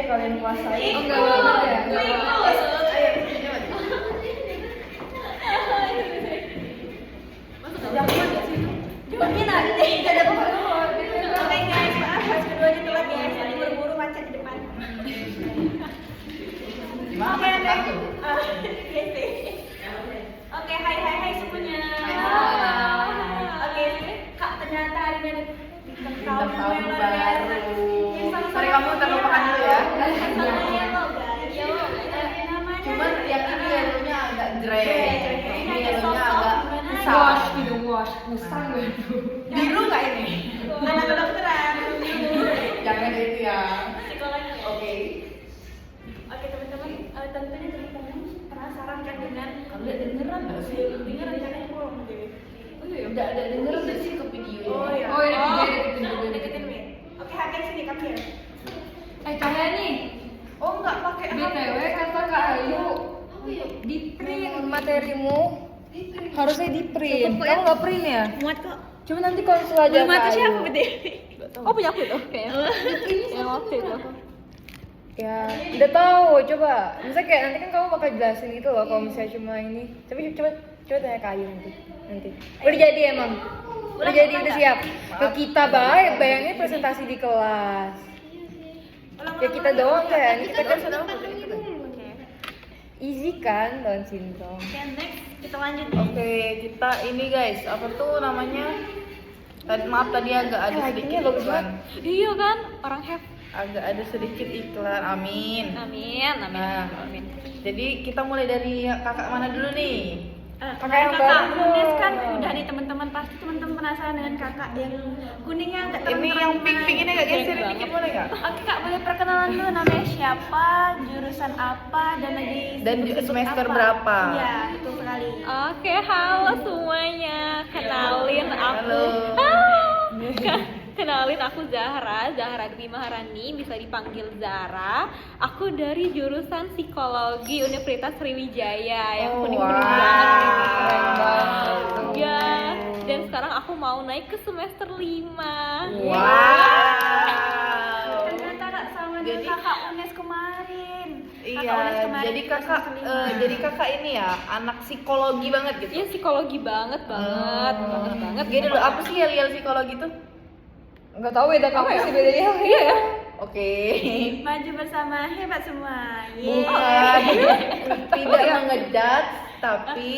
kalian kuasai. Oh, enggak banget ya. Mungkin nanti tidak ada apa-apa. Oke guys, maaf harus keduanya telat guys. Nanti buru-buru macet di depan. Oke, oke, hai semuanya. Oke, Kak, ternyata hari ini ada Tahun baru. Sorry kamu terlupakan dulu ya. Cuman yang ini yellownya agak grey. Ini yellownya agak Wash, kusam. gitu, wash. Musang gitu. Biru nggak ini? anak kedokteran. Jangan itu ya. Psikologi. Oke. Oke teman-teman, tentunya teman-teman penasaran kan dengan Udah dengeran nggak sih? dengar rencananya pulang deh. Udah ada dengeran nggak sih ke video? Oh iya. Oh, ini deketin. Deketin Win. Oke, hadir sini kami ya. Cahaya nih. Oh nggak pakai BTW kata Kak Ayu di print materimu harusnya di print. Kamu nggak print ya? Muat kok. Cuma nanti konsul aja Belum Kak mati siapa Ayu. gede? Oh punya aku tuh kayaknya. Yang waktu itu. Ya, udah tahu. Coba. Misalnya kayak nanti kan kamu bakal jelasin gitu loh kalau misalnya cuma ini. Tapi coba tanya Kak Ayu nanti. Udah jadi emang. Udah jadi, udah siap. Ke kita baik, bayangin presentasi di kelas. Ya kita doang kayak ini kita kan easy kan Down syndrome. Oke, next kita lanjut. Oke, kita ini guys, apa tuh namanya? Maaf tadi agak ada sedikit bagus iklan. Iya kan, orang have. Agak ada sedikit iklan. Amin. Amin, Nah, jadi kita mulai dari kakak mana dulu nih? Kakak yang kakak baru. Unes kan udah nih teman-teman, pasti teman-teman penasaran dengan kakak yang kuningnya agak Ini yang pink-pink ini agak geser dikit boleh nggak? Oke kak, boleh perkenalan dulu namanya siapa, jurusan apa, dan lagi Dan sibuk-sibuk semester apa? berapa? Iya, betul sekali. Oke, halo semuanya. Kenalin aku. Halo. Kenalin aku Zahra Dwi Maharani, bisa dipanggil Zara. Aku dari jurusan Psikologi Universitas Sriwijaya yang Oh, kuning-kuning wow. banget ini. Keren banget. Ya, dan sekarang aku mau naik ke semester 5. Wow. Ternyata kak sama dengan Jadi- kakak Unes kemarin. Iya, jadi kakak ini ya anak psikologi banget gitu. Iya, psikologi banget. Gini dulu, apa sih yel-yel psikologi tuh? Enggak tahu beda kamu sih bedanya. Iya ya. Oke. Maju bersama hebat semua. Bukan. Tidak mengejudge, tapi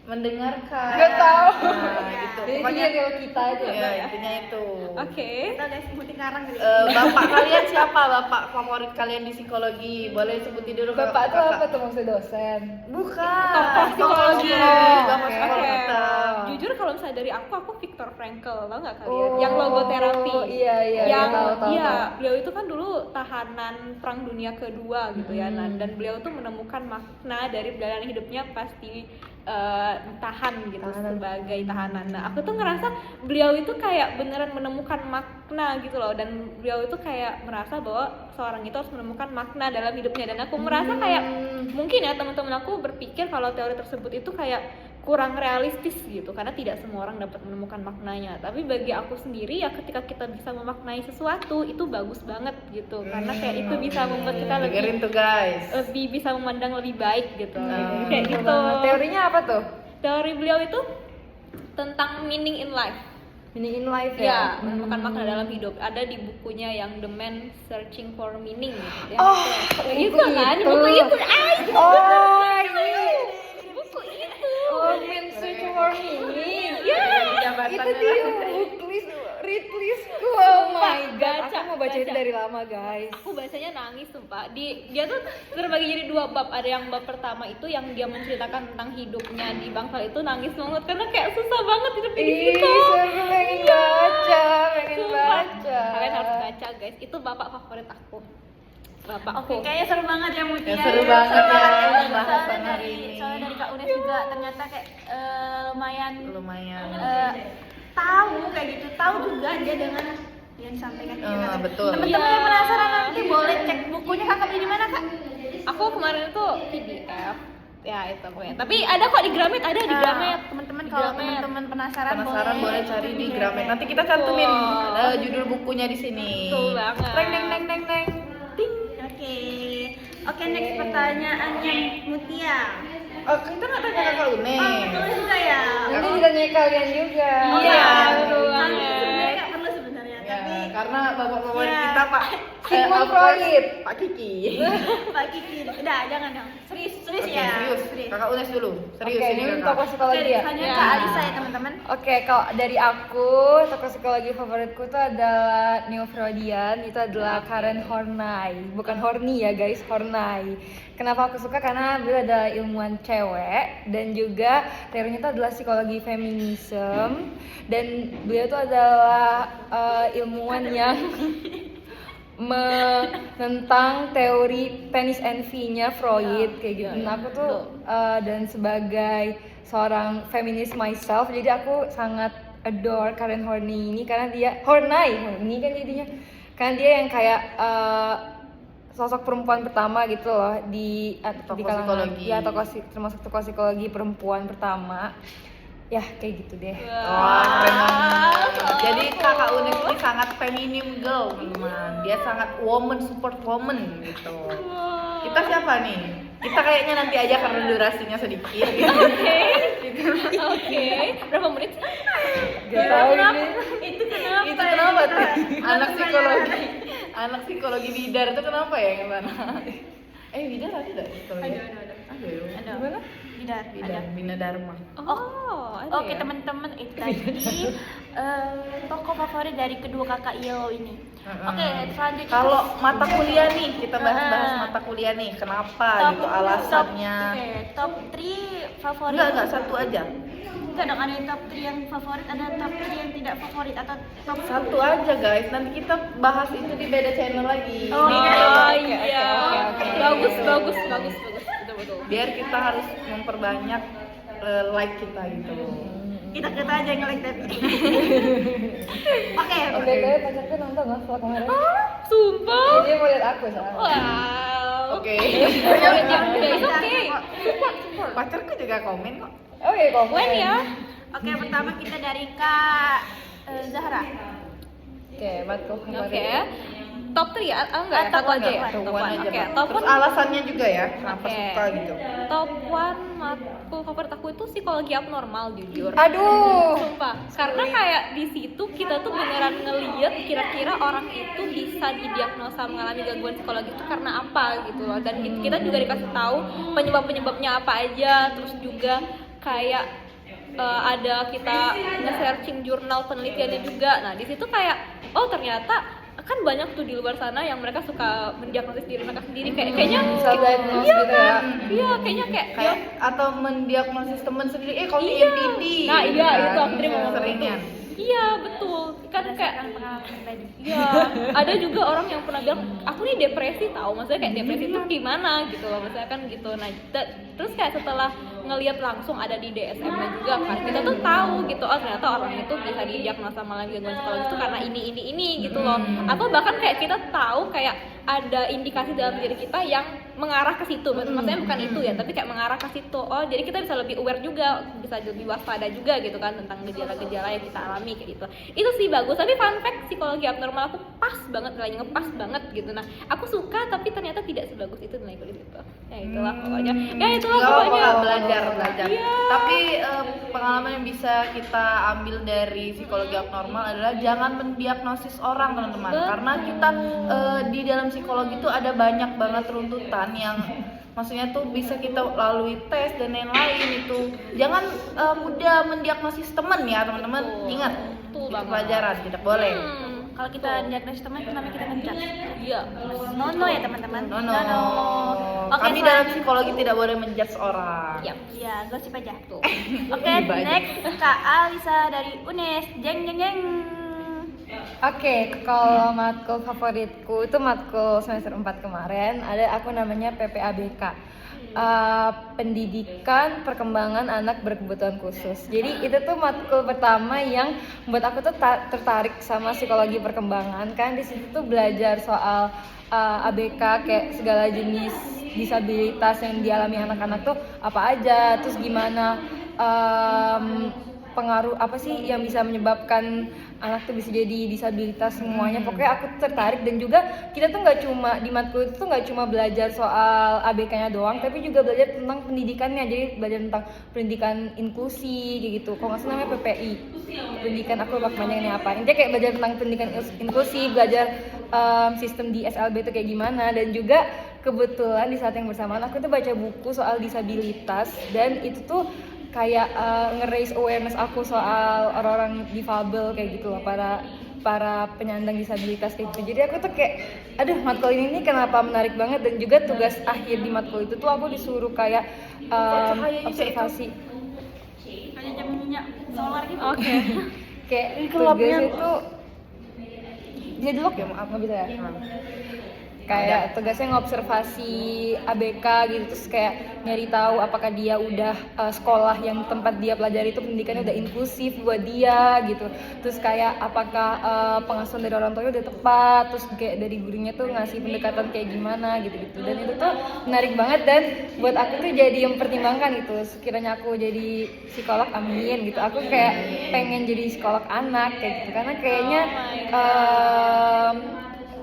mendengarkan. Nggak tahu. Nah, gitu. Jadi Pokoknya dia kita aja. ya, intinya itu. Oke. Kita guys muti karang gitu. Bapak kalian siapa? Bapak favorit kalian di psikologi? Boleh sebutin dulu Bapak tuh kakak. apa tuh maksudnya dosen? Bukan. Tokoh psikologi. Bapak Oke. psikolog Oke. kita. Jujur kalau misalnya dari aku Viktor Frankl, tau nggak kalian? Oh, Yang logoterapi. Iya, yang tahu. beliau itu kan dulu tahanan Perang Dunia Kedua gitu ya. Nah, dan beliau tuh menemukan makna dari perjalanan hidupnya pasti tahan gitu sebagai tahanan. Nah, aku tuh ngerasa beliau itu kayak beneran menemukan makna gitu loh, dan beliau itu kayak merasa bahwa seorang itu harus menemukan makna dalam hidupnya, dan aku merasa kayak mungkin ya teman-teman aku berpikir kalau teori tersebut itu kayak kurang realistis gitu, karena tidak semua orang dapat menemukan maknanya. Tapi bagi aku sendiri ya, ketika kita bisa memaknai sesuatu itu bagus banget gitu, karena kayak itu bisa membuat kita Dengerin tuh guys. lebih bisa memandang lebih baik gitu. Kayak gitu. Teorinya apa tuh? Teori beliau itu tentang meaning in life. Meaning in life Ya, ya. menemukan makna dalam hidup. Ada di bukunya yang The Man Searching for Meaning gitu ya. Oh, itu buku kan, itu. buku itu. Oh, ini. Buku itu. Oh, men search for meaning. Itu dia book list, read listku. Oh my god, Baca, aku mau baca itu baca. dari lama guys. Aku bacanya nangis sumpah. Dia tuh terbagi jadi 2 bab. Ada yang bab pertama itu yang dia menceritakan tentang hidupnya di Bangsal, itu nangis banget karena kayak susah banget hidup di Ih, situ. seru, pengen baca, pengen Sumpah. baca. Kalian harus baca guys. Itu bapak favorit aku. Bapakku. Oke, kayaknya seru banget ya Mutia. Ya, seru banget Seru ya banget. bahasan Soalnya hari dari- ini. Soalnya dari Kak Unes juga ternyata kayak Lumayan. tahu kayak gitu, tahu juga dia dengan yang disampaikan Betul. Teman-teman yang penasaran nanti boleh cek bukunya kakak beli di mana kak? Aku kemarin itu PDF. Ya itu pokoknya. Tapi ada kok di Gramet, ada di Gramet. Teman-teman Di kalau Gramet. teman-teman penasaran, Boleh cari di Gramet. Nanti kita cantumin Wow. judul bukunya di sini. Betul banget. Neng neng neng neng neng. Ting. Oke, next pertanyaannya Mutia. Oh, kita nggak tanya kakak Une. Oh, betul juga ya. Nanti ditanya kalian juga. Iya, betul Kami banget. sebenarnya nggak perlu sebenarnya, Ya, tapi karena bapak-bapak Ya. kita Pak Sigmund of course, Freud. Pak Kiki. Pak Kiki, udah jangan dong. Serius Oke, ya. serius. Kakak Unes dulu. Serius Oke, ini ini kakak. tokoh Oke, psikologi ya. selanjutnya Ya. Kak Alisa ya teman-teman. Oke, kalau dari aku, tokoh psikologi favoritku itu adalah neo-Freudian, itu adalah Karen Horney. Bukan Horny ya guys, Horney. Kenapa aku suka? Karena beliau adalah ilmuwan cewek dan juga teorinya itu adalah psikologi feminisme dan beliau itu adalah ilmuwan yang menentang teori penis envy-nya Freud kayak gitu. Nah, aku tuh dan sebagai seorang feminis myself, jadi aku sangat adore Karen Horney ini karena dia Horney kan jadinya. Karena dia yang kayak sosok perempuan pertama gitu loh di Tokoh kalangan psikologi. ya termasuk tokoh psikologi perempuan pertama. Ya kayak gitu deh. Wah, keren banget. Jadi kakak Unes ini sangat feminim girl, teman. Dia sangat woman support woman gitu. Kita siapa nih? Kita kayaknya nanti aja karena durasinya sedikit. Oke, berapa menit sih? Gak tahu ini. Itu kenapa? Itu kenapa tuh? Anak psikologi bidar itu kenapa ya yang mana? Bidar ada nggak psikologi? Ada. Ada ya. Ada. Gimana? Bidar, Bidar, ada. Bina Dharma. Oh, ada Oke ya? teman-teman, itu tadi tokoh favorit dari kedua kakak Yellow ini. Oke, selanjutnya Kalau mata kuliah nih, kita bahas Ah. mata kuliah nih. Kenapa gitu alasannya? Top 3 favorit. Enggak, satu aja. Enggak dong, ada yang top 3 yang favorit, ada top 3 yang tidak favorit atau top Satu aja guys, nanti kita bahas itu di beda channel lagi. Oh, oke, iya. oke. Bagus. Betul. Biar kita harus memperbanyak like kita gitu. kita aja yang nge-like tapi. Oke, Oke, kalian pacarku nonton nggak vlog kemarin? Sumpah. Dia mau lihat aku soalnya. Wow. Oke. Oke. Pacarku juga komen kok. Oh iya, komen. When ya? Oke, pertama kita dari Kak Zahra. Oke, matkul favorit. Oke. Top 3 ya? Enggak, Top satu one, aja ya. top Top Top one one. aja. Oke, Pak. top Terus one. alasannya juga ya, kenapa Oke. suka gitu. Top 1 matkul favorit aku itu psikologi abnormal jujur. Aduh. Sumpah, karena kayak di situ kita tuh beneran ngeliat kira-kira orang itu bisa didiagnosa mengalami gangguan psikologi itu karena apa gitu loh. Dan kita juga dikasih tahu penyebab-penyebabnya apa aja, terus juga kayak ada kita nge-searching jurnal penelitiannya juga. Nah, di situ kayak oh ternyata kan banyak tuh di luar sana yang mereka suka mendiagnosis diri mereka sendiri kayaknya Self-diagnose iya gitu ya. kan? Iya, kayaknya kayak Atau mendiagnosis teman sendiri, kau Iya. NPD. Nah, iya, kan? itu aku terima ngomong Seringnya. iya betul kan kayak Pengalaman pribadi. ya ada juga orang yang pernah bilang aku nih depresi tahu maksudnya kayak depresi itu gimana gitu loh maksudnya kan gitu. Nah terus kayak setelah ngelihat langsung ada di DSM-nya juga kan kita tuh tahu gitu oh ternyata orang itu bisa didiagnosa mengalami gangguan psikologis itu karena ini gitu loh. Atau bahkan kayak kita tahu kayak ada indikasi dalam diri kita yang mengarah ke situ. Maksudnya bukan itu ya, tapi kayak mengarah ke situ. Oh, jadi kita bisa lebih aware juga, bisa lebih waspada juga gitu kan tentang gejala-gejala yang kita alami kayak gitu. Itu sih bagus. Tapi fun fact psikologi abnormal aku pas banget, nilainya ngepas banget gitu. Nah, aku suka tapi ternyata tidak sebagus itu nilai kuliah itu. Ya itulah pokoknya. Ya itulah Nggak apa-apa, pokoknya. belajar. Iya. Tapi pengalaman yang bisa kita ambil dari psikologi abnormal adalah jangan mendiagnosis orang teman-teman. Betul. Karena kita di dalam psikologi itu ada banyak banget runtutan yang maksudnya tuh bisa kita lalui tes dan lain-lain itu. Jangan mudah mendiagnosis teman ya teman-teman. Betul. Ingat, Betul itu banget. pelajaran tidak boleh. Kalau kita diagnosis teman itu namanya kita ngejudge. Iya. No ya teman-teman. No. Oke, Kami dalam psikologi tidak boleh menjudge orang. Iya. Iya, gosip aja. Tuh. Oke, Gibah aja. next Kak Alisa dari UNES. Jeng. Oke, kalau matkul favoritku itu matkul semester 4 kemarin ada aku namanya PPABK. Pendidikan Perkembangan Anak Berkebutuhan Khusus. Jadi itu tuh matkul pertama yang membuat aku tuh tertarik sama psikologi perkembangan kan di situ tuh belajar soal ABK kayak segala jenis disabilitas yang dialami anak-anak tuh apa aja, terus gimana pengaruh apa sih yang bisa menyebabkan anak tuh bisa jadi disabilitas semuanya. Pokoknya aku tertarik, dan juga kita tuh nggak cuma di matkul itu tuh nggak cuma belajar soal ABK-nya doang, tapi juga belajar tentang pendidikannya. Jadi belajar tentang pendidikan inklusi kayak gitu. Kalau nggak salah namanya PPI. Pendidikan, aku lupa kepanjangannya apa. Intinya kayak belajar tentang pendidikan inklusi, belajar sistem di SLB itu kayak gimana, dan juga kebetulan di saat yang bersamaan aku tuh baca buku soal disabilitas, dan itu tuh kayak nge-raise awareness aku soal orang-orang difabel kayak gitu loh, para penyandang disabilitas kayak gitu. Jadi aku tuh kayak, aduh, matkul ini nih kenapa menarik banget. Dan juga tugas akhir di matkul itu tuh aku disuruh kayak observasi. Ada jam minyak solar gitu. Oke. Kayak tugas itu dia dulu ya, maaf nggak bisa ya. Kayak tugasnya ngobservasi ABK gitu, terus kayak nyari tahu apakah dia udah sekolah yang tempat dia pelajari itu pendidikannya udah inklusif buat dia gitu. Terus kayak apakah pengasuhan dari orang tuanya udah tepat, terus kayak dari gurunya tuh ngasih pendekatan kayak gimana gitu-gitu. Dan itu tuh menarik banget, dan buat aku tuh jadi yang mempertimbangkan gitu. Sekiranya aku jadi psikolog, amin gitu. Aku kayak pengen jadi psikolog anak kayak gitu, karena kayaknya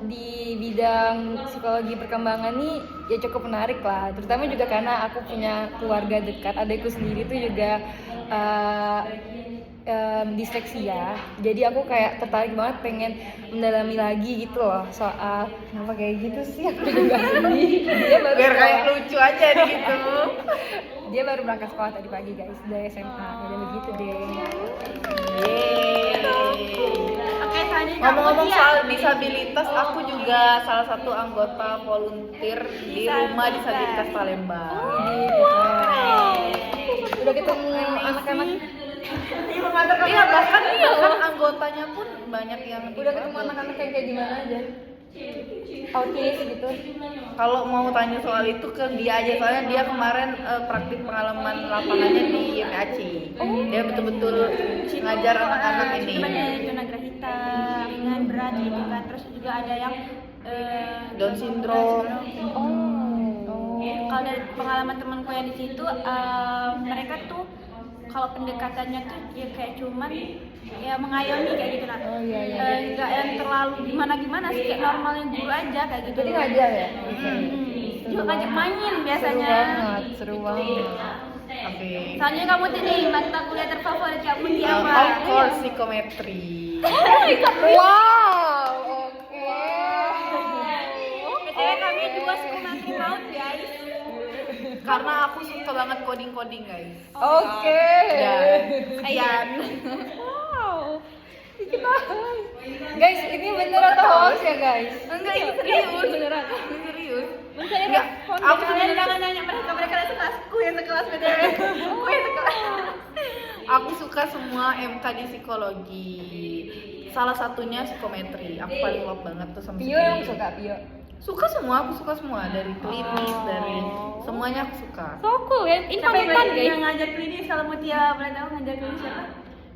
di bidang psikologi perkembangan nih ya cukup menarik lah, terutama juga karena aku punya keluarga dekat, adikku sendiri tuh juga disleksia, jadi aku kayak tertarik banget pengen mendalami lagi gitu loh soal kenapa kayak gitu sih, aku juga sendiri. Dia baru Biar kayak sekolah. lucu aja nih gitu. Dia baru berangkat sekolah tadi pagi guys, dari SMA, jadi begitu deh. Oke, selanjutnya Ngomong-ngomong Mutia. soal disabilitas, aku juga salah satu anggota volunteer di Rumah Disabilitas Palembang. Udah ketemu anak-anak, Iya, bahkan anggotanya pun banyak yang udah ketemu anak-anak yang kayak gimana aja, autis gitu. Kalau mau tanya soal itu ke dia aja, soalnya dia kemarin praktik pengalaman lapangannya di YPAC. Dia betul-betul ngajar anak-anak ini. Itu banyak yang tunagrahita, ringan, berat gitu kan. Terus juga ada yang Down syndrome. Kalau dari pengalaman temanku yang di situ, mereka tuh kalau pendekatannya tuh ya kayak cuman ya mengayomi kayak gitu nah. Oh, iya. Nggak yang terlalu gimana sih, kayak normalnya guru aja kayak gitu. Jadi ngajar ya? Juga ngajak main Seru biasanya. banget, seru banget. Oke. Soalnya kamu tuh nih mata kuliah terfavorit kamu di apa? Of course, psikometri. Wow, oke. BTW kami dua psikometri maut guys. Karena aku suka banget coding-coding, guys. Oke. Ya, sekian. Wow. Guys, ini bener atau hoax ya guys? Enggak, ini serius. Beneran. Ini serius. Misalnya Enggak, aku Kalian jangan nanya mereka ada sekelasku yang sekelas BTW. Aku yang sekelas. Aku suka semua MK di psikologi. Salah satunya psikometri. Aku paling love banget tuh sama Pio yang psikologi. suka Pio. Suka semua, aku suka semua, dari klinis, dari semuanya aku suka. So cool ya, Siapa infantan guys. yang ngajar klinis? Kalau Mutia boleh tahu ngajar klinis siapa?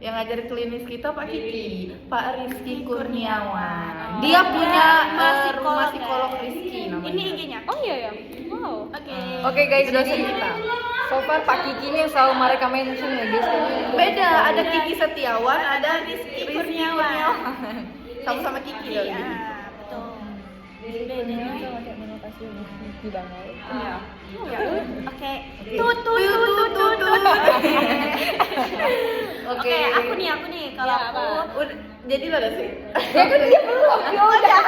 Yang ngajar klinis kita Pak Kiki, Pak Rizky Kurniawan. Dia punya rumah psikolog Rizky namanya. Ini IG-nya. Oh iya ya. Wow. Oke. Oke guys, Dosen jadi kita. so far Pak Kiki ini yang selalu mereka mention ya guys. Beda, ada Kiki Setiawan, ada Rizky Kurniawan. Sama-sama Kiki Iya, dong. betul. Bedanya sama kayak menotasi di bangau. Iya. Oke. Tut. Oke, aku nih kalau Ya, aku Udah, jadi lo ada sih. Ya kan dia belum, Pio udah.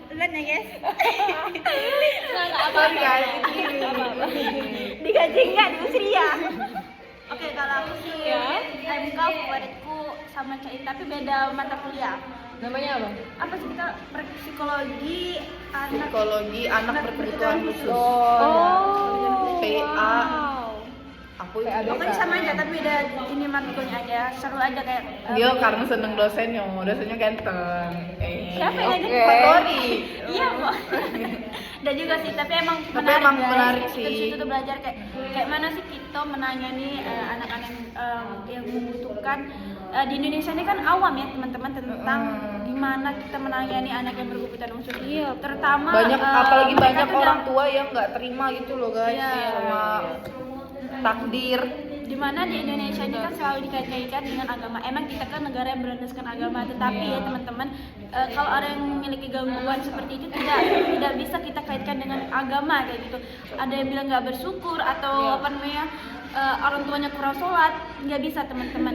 duluan ya guys. Nggak apa Sorry guys, Digaji enggak diusir ya? Oke, kalau aku sih Ya. MK favoritku sama Cain tapi beda mata kuliah. Namanya apa? Apa sih kita psikologi anak psikologi anak berkebutuhan khusus. Oh. PA. Wow. Aku PA. pokoknya sama aja tapi beda ini matkulnya aja seru aja kayak dia karena seneng dosennya, dosennya ganteng. siapa yang ngajak? Oke. Pak Tori. Iya kok. Dan juga sih tapi emang Tapi menarik, emang guys. menarik sih. Dari situ tuh belajar kayak mana sih kita menangani anak-anak yang membutuhkan. Di Indonesia ini kan awam ya teman-teman tentang gimana kita menangani anak yang berkebutuhan khusus. Iya. Terutama Banyak, apalagi mereka banyak tuh orang tua yang nggak terima gitu loh guys Iya. sama takdir Dimana di Indonesia ini kan selalu dikait-kaitkan dengan agama. Emang kita kan negara yang berlandaskan agama, tetapi ya teman-teman, kalau ada yang memiliki gangguan seperti itu tidak bisa kita kaitkan dengan agama kayak gitu. Ada yang bilang nggak bersyukur atau apa namanya orang tuanya kurang sholat, nggak bisa teman-teman.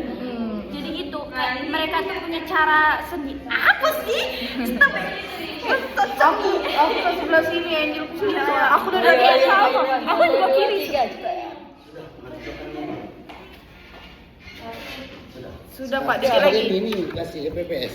Jadi itu kayak mereka tuh punya cara sendiri. Apa sih? Aku ke sebelah sini, Angel ke sini. Aku udah dari Iya, sama. sama. Aku juga kiri. Sudah Pak, Saya dikit lagi. ini kasih EPPS.